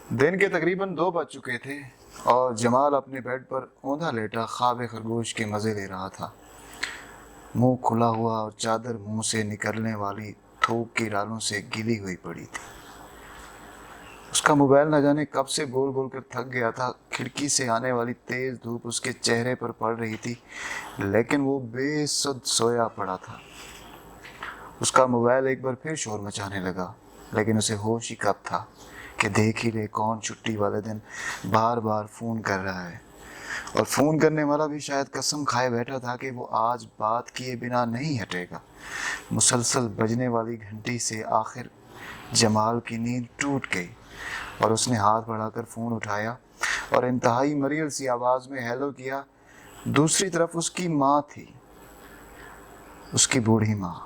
दिन के तकरीबन 2 बज चुके थे और जमाल अपने बेड पर औंधा लेटा ख्वाब खरगोश के मज़े ले रहा था। मुंह खुला हुआ और चादर मुंह से निकलने वाली थूक की रालों से गिली हुई पड़ी थी। उसका मोबाइल न जाने कब से बोल बोल कर थक गया था। खिड़की से आने वाली तेज धूप उसके चेहरे पर पड़ रही थी, लेकिन वो बेसुध सोया पड़ा था। उसका मोबाइल एक बार फिर शोर मचाने लगा, लेकिन उसे होश ही कब था कि देख ही ले कौन छुट्टी वाले दिन बार बार फ़ोन कर रहा है। और फ़ोन करने वाला भी शायद कसम खाए बैठा था कि वो आज बात किए बिना नहीं हटेगा। मुसलसल बजने वाली घंटी से आखिर जमाल की नींद टूट गई और उसने हाथ बढ़ाकर फ़ोन उठाया और इंतहाई मरील सी आवाज़ में हेलो किया। दूसरी तरफ उसकी माँ थी, उसकी बूढ़ी माँ।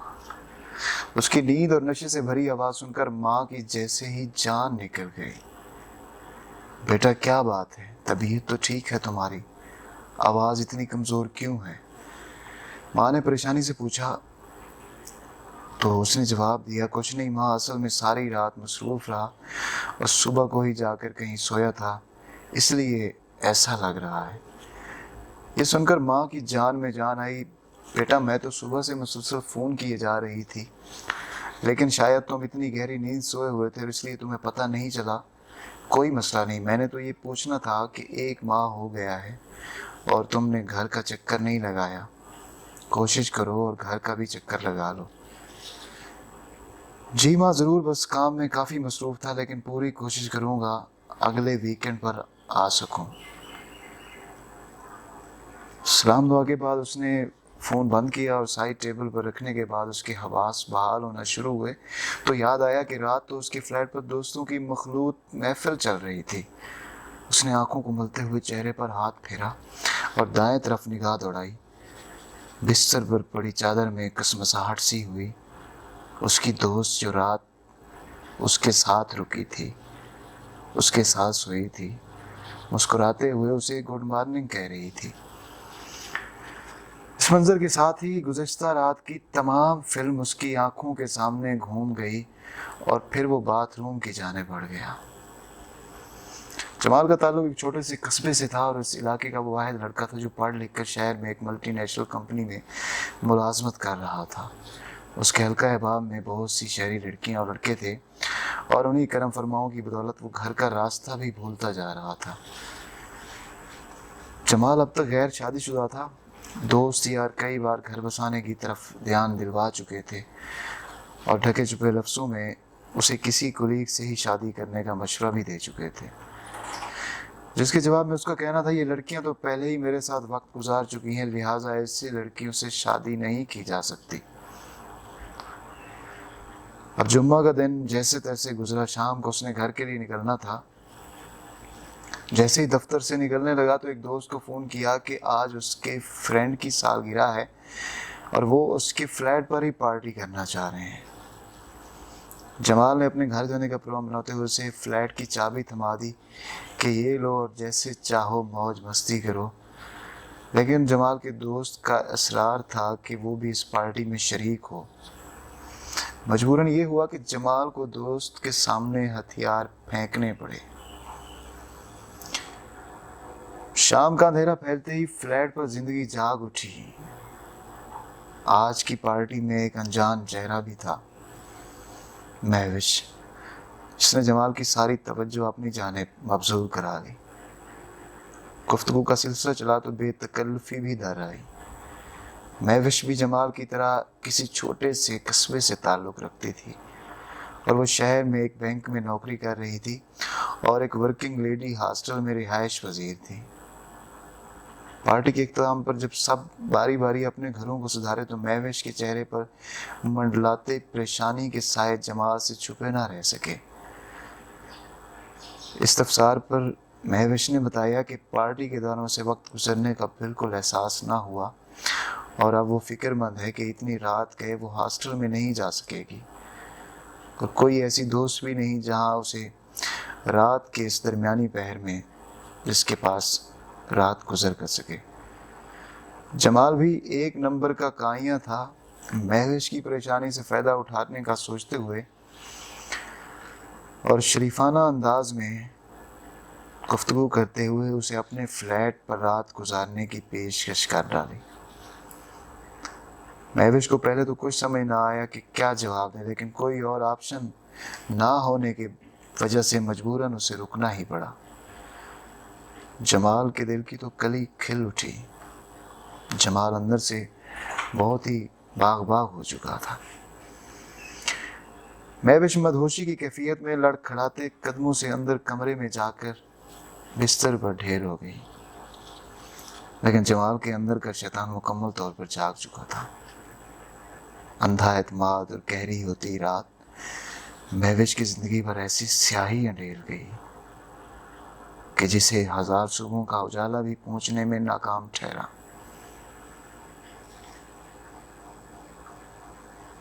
उसकी नींद और नशे से भरी आवाज़ सुनकर माँ की जैसे ही जान निकल गई। बेटा क्या बात है, तबीयत तो ठीक है तुम्हारी, आवाज़ इतनी कमज़ोर क्यों है? माँ ने परेशानी से पूछा। तो उसने जवाब दिया, कुछ नहीं माँ, असल में सारी रात मसरूफ़ रहा और सुबह को ही जाकर कहीं सोया था, इसलिए ऐसा लग रहा है। ये सुनकर माँ की जान में जान आई। बेटा मैं तो सुबह से मुसलसल फ़ोन किए जा रही थी, लेकिन शायद तुम इतनी गहरी नींद सोए हुए थे इसलिए तुम्हें पता नहीं चला। कोई मसला नहीं, मैंने तो ये पूछना था कि 1 माह हो गया है और तुमने घर का चक्कर नहीं लगाया। कोशिश करो और घर का भी चक्कर लगा लो। जी माँ ज़रूर, बस काम में काफ़ी मसरूफ़ था, लेकिन पूरी कोशिश करूँगा अगले वीकेंड पर आ सकूँ। सलाम दुआ के बाद उसने फ़ोन बंद किया और साइड टेबल पर रखने के बाद उसके हवास बहाल होना शुरू हुए तो याद आया कि रात तो उसके फ्लैट पर दोस्तों की मखलूत महफिल चल रही थी। उसने आंखों को मलते हुए चेहरे पर हाथ फेरा और दाएं तरफ निगाह दौड़ाई। बिस्तर पर पड़ी चादर में कसमसाहट सी हुई। उसकी दोस्त जो रात उसके साथ रुकी थी, उसके साथ सोई थी, मुस्कुराते हुए उसे गुड मॉर्निंग कह रही थी। इस मंजर के साथ ही गुज़श्ता रात की तमाम फिल्म उसकी आंखों के सामने घूम गई और फिर वो बाथरूम की जाने बढ़ गया। जमाल का ताल्लुक एक छोटे से कस्बे से था और इस इलाके का वो वाहिद लड़का था जो पढ़ लिख कर शहर में एक मल्टीनेशनल कंपनी में मुलाजमत कर रहा था। उसके हल्का अहबाब में बहुत सी शहरी लड़कियां और लड़के थे और उन्हीं करम फरमाओं की बदौलत वो घर का रास्ता भी भूलता जा रहा था। जमाल अब तक गैर शादीशुदा था। दोस्त यार कई बार घर बसाने की तरफ ध्यान दिलवा चुके थे और ढके छुपे लफ्ज़ों में उसे किसी कुलीग से ही शादी करने का मशवरा भी दे चुके थे, जिसके जवाब में उसका कहना था ये लड़कियां तो पहले ही मेरे साथ वक्त गुजार चुकी हैं, लिहाजा ऐसी लड़कियों से शादी नहीं की जा सकती। अब जुम्मा का दिन जैसे तैसे गुजरा। शाम को उसने घर के लिए निकलना था। जैसे ही दफ्तर से निकलने लगा तो एक दोस्त को फ़ोन किया कि आज उसके फ्रेंड की सालगिरह है और वो उसके फ्लैट पर ही पार्टी करना चाह रहे हैं। जमाल ने अपने घर जाने का प्रोग्राम बनाते हुए उसे फ्लैट की चाबी थमा दी कि ये लो और जैसे चाहो मौज मस्ती करो, लेकिन जमाल के दोस्त का इसरार था कि वो भी इस पार्टी में शरीक हो। मजबूरन ये हुआ कि जमाल को दोस्त के सामने हथियार फेंकने पड़े। शाम का अंधेरा फैलते ही फ्लैट पर जिंदगी जाग उठी। आज की पार्टी में एक अनजान चेहरा भी था, महविश, जिसने जमाल की सारी तवज्जो अपनी जानिब मबजूल करा ली। गुफ्तगू का सिलसिला चला तो बेतकल्लुफ़ी भी दर आई। महविश भी जमाल की तरह किसी छोटे से कस्बे से ताल्लुक़ रखती थी और वो शहर में एक बैंक में नौकरी कर रही थी और एक वर्किंग लेडी हॉस्टल में रिहाइश पजीर थी। पार्टी के इख्तिताम पर जब सब बारी बारी अपने घरों को सुधारे तो महविश के चेहरे पर मंडलाते परेशानी के साए जमाल से छुपे ना रह सके। इस्तफसार पर महविश ने बताया कि पार्टी के दौरान उसे वक्त गुजरने का बिल्कुल एहसास ना हुआ और अब वो फिक्रमंद है कि इतनी रात गए वो हॉस्टल में नहीं जा सकेगी और कोई ऐसी दोस्त भी नहीं जहां उसे रात के इस दरमियानी पहर में जिसके पास रात गुजर कर सके। जमाल भी एक नंबर का काइयाँ था। महविश की परेशानी से फ़ायदा उठाने का सोचते हुए और शरीफाना अंदाज में گفتگو کرتے ہوئے اسے اپنے فلیٹ پر رات گزارنے کی پیشکش کر ڈالی۔ مہوش کو پہلے تو کچھ سمجھ نہ آیا کہ کیا جواب دے، لیکن کوئی اور آپشن نہ ہونے کی وجہ سے مجبوراً اسے رکنا ہی پڑا۔ جمال کے دل کی تو کلی کھل اٹھی۔ جمال اندر سے بہت ہی باغ ہو چکا تھا۔ مہوش مدہوشی کی کیفیت میں لڑکھڑاتے قدموں سے اندر کمرے میں جا کر بستر پر ڈھیر ہو گئی، لیکن جمال کے اندر کا شیطان مکمل طور پر جاگ چکا تھا۔ اندھا اعتماد اور گہری ہوتی رات مہوش کی زندگی پر ایسی سیاہی انڈھیر گئی کہ جسے ہزار صبحوں کا اجالا بھی پہنچنے میں ناکام ٹھہرا۔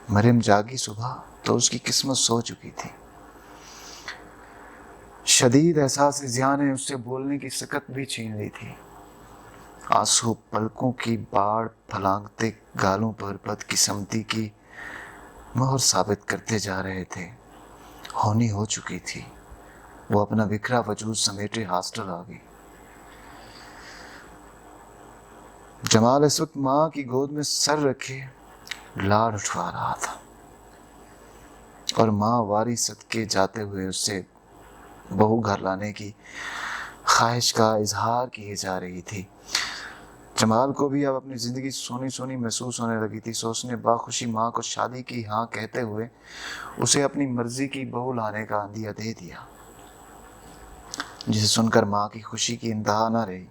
مریم جاگی صبح تو اس کی قسمت سو چکی تھی۔ شدید احساس زیاں نے اس سے بولنے کی سکت بھی چھین لی تھی۔ آنسو پلکوں کی باڑ پھلانگتے گالوں پر بدقسمتی کی مہر ثابت کرتے جا رہے تھے۔ ہونی ہو چکی تھی، وہ اپنا بکھرا وجود سمیٹے ہاسٹل آ گئی۔ جمال اس وقت ماں کی گود میں سر رکھے لاڑ اٹھوا رہا تھا اور ماں واری صدقے جاتے ہوئے اس سے بہو گھر لانے کی خواہش کا اظہار کیے جا رہی تھی۔ جمال کو بھی اب اپنی زندگی سونی سونی محسوس ہونے لگی تھی، سو اس نے باخوشی ماں کو شادی کی ہاں کہتے ہوئے اسے اپنی مرضی کی بہو لانے کا عندیہ دے دیا، جسے سن کر ماں کی خوشی کی انتہا نہ رہی۔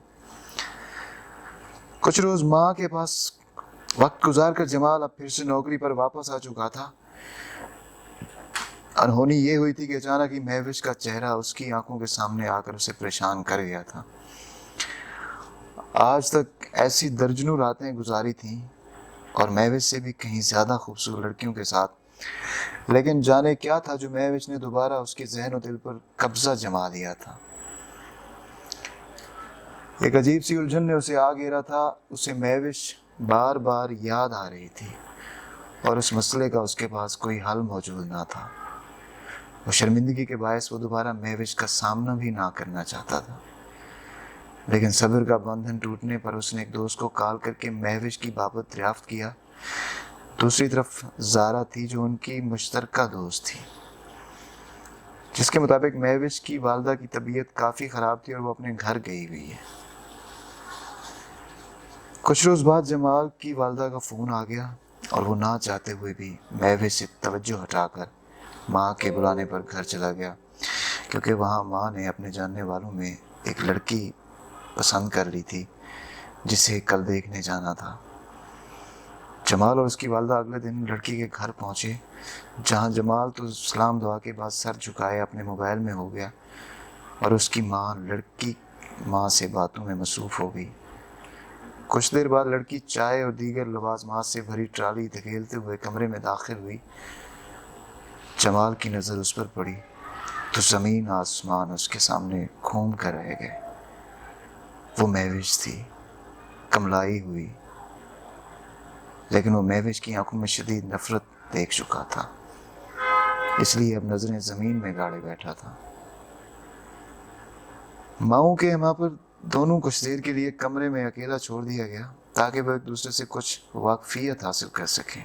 کچھ روز ماں کے پاس وقت گزار کر جمال اب پھر سے نوکری پر واپس آ چکا تھا۔ انہونی یہ ہوئی تھی کہ اچانک ہی مہوش کا چہرہ اس کی آنکھوں کے سامنے آ کر اسے پریشان کر گیا تھا۔ آج تک ایسی درجنوں راتیں گزاری تھیں اور مہوش سے بھی کہیں زیادہ خوبصورت لڑکیوں کے ساتھ، لیکن جانے کیا تھا جو مہوش نے دوبارہ اس کے ذہن و دل پر قبضہ جما لیا تھا۔ ایک عجیب سی الجھن نے اسے آ گھیرا تھا۔ اسے مہوش بار بار یاد آ رہی تھی اور اس مسئلے کا اس کے پاس کوئی حل موجود نہ تھا۔ وہ شرمندگی کے باعث وہ دوبارہ مہوش کا سامنا بھی نہ کرنا چاہتا تھا، لیکن صبر کا بندھن ٹوٹنے پر اس نے ایک دوست کو کال کر کے مہوش کی بابت دریافت کیا۔ دوسری طرف زارا تھی جو ان کی مشترکہ دوست تھی، جس کے مطابق مہوش کی والدہ کی طبیعت کافی خراب تھی اور وہ اپنے گھر گئی ہوئی ہے۔ کچھ روز بعد جمال کی والدہ کا فون آ گیا اور وہ نہ چاہتے ہوئے بھی مہوش سے توجہ ہٹا کر ماں کے بلانے پر گھر چلا گیا، کیونکہ وہاں ماں نے اپنے جاننے والوں میں ایک لڑکی پسند کر لی تھی جسے کل دیکھنے جانا تھا۔ جمال اور اس کی والدہ اگلے دن لڑکی کے گھر پہنچے، جہاں جمال تو سلام دعا کے بعد سر جھکائے اپنے موبائل میں ہو گیا اور اس کی ماں لڑکی ماں سے باتوں میں مصروف ہو گئی۔ کچھ دیر بعد لڑکی چائے اور دیگر لوازمات سے بھری ٹرالی دھکیلتے ہوئے کمرے میں داخل ہوئی۔ جمال کی نظر اس پر پڑی تو زمین آسمان اس کے سامنے گھوم کر رہ گئے۔ وہ مہوش تھی، کملائی ہوئی، لیکن وہ مہوش کی آنکھوں میں شدید نفرت دیکھ چکا تھا، اس لیے اب نظریں زمین میں گاڑے بیٹھا تھا۔ ماؤں کے ماں پر دونوں کچھ دیر کے لیے کمرے میں اکیلا چھوڑ دیا گیا تاکہ وہ ایک دوسرے سے کچھ واقفیت حاصل کر سکیں،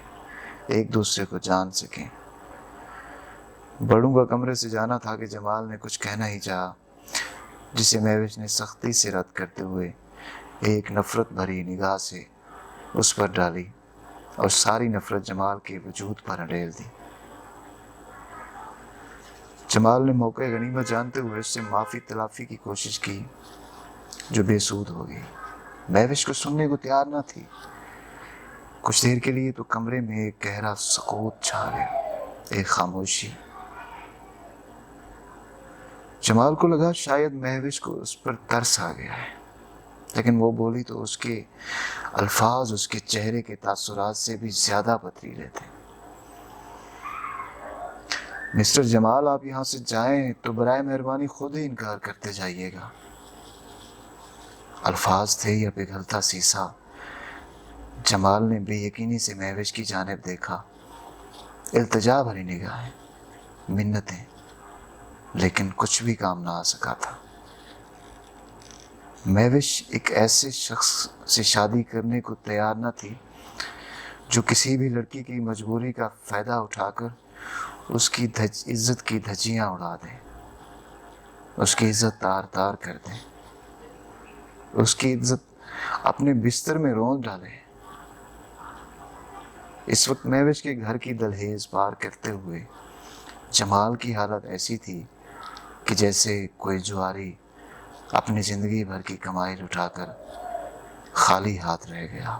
ایک دوسرے کو جان سکیں۔ بڑوں کا کمرے سے جانا تھا کہ جمال نے کچھ کہنا ہی چاہا، جسے مہوش نے سختی سے رد کرتے ہوئے ایک نفرت بھری نگاہ سے اس پر ڈالی اور ساری نفرت جمال کے وجود پر انڈیل دی۔ جمال نے موقع غنیمت جانتے ہوئے اس سے معافی تلافی کی کوشش کی، جو بے سود ہو گئی۔ مہوش کو سننے کو تیار نہ تھی۔ کچھ دیر کے لیے تو کمرے میں ایک گہرا سکوت چھا گیا، ایک خاموشی۔ جمال کو لگا شاید مہوش کو اس پر ترس آ گیا ہے، لیکن وہ بولی تو اس کے الفاظ اس کے چہرے کے تاثرات سے بھی زیادہ پتریلے تھے۔ مسٹر جمال، آپ یہاں سے جائیں تو برائے مہربانی خود ہی انکار کرتے جائیے گا۔ الفاظ تھے یا پگھلتا سیسا؟ جمال نے بے یقینی سے مہوش کی جانب دیکھا، التجا بھری نگاہیں، منتیں، لیکن کچھ بھی کام نہ آ سکا تھا۔ مہوش ایک ایسے شخص سے شادی کرنے کو تیار نہ تھی جو کسی بھی لڑکی کی مجبوری کا فائدہ اٹھا کر اس کی عزت کی دھجیاں اڑا دے، اس کی عزت تار تار کر دے، اس کی عزت اپنے بستر میں رونق ڈالے۔ اس وقت مہوش کے گھر کی دہلیز پار کرتے ہوئے جمال کی حالت ایسی تھی کہ جیسے کوئی جواری اپنی زندگی بھر کی کمائی لٹا کر خالی ہاتھ رہ گیا۔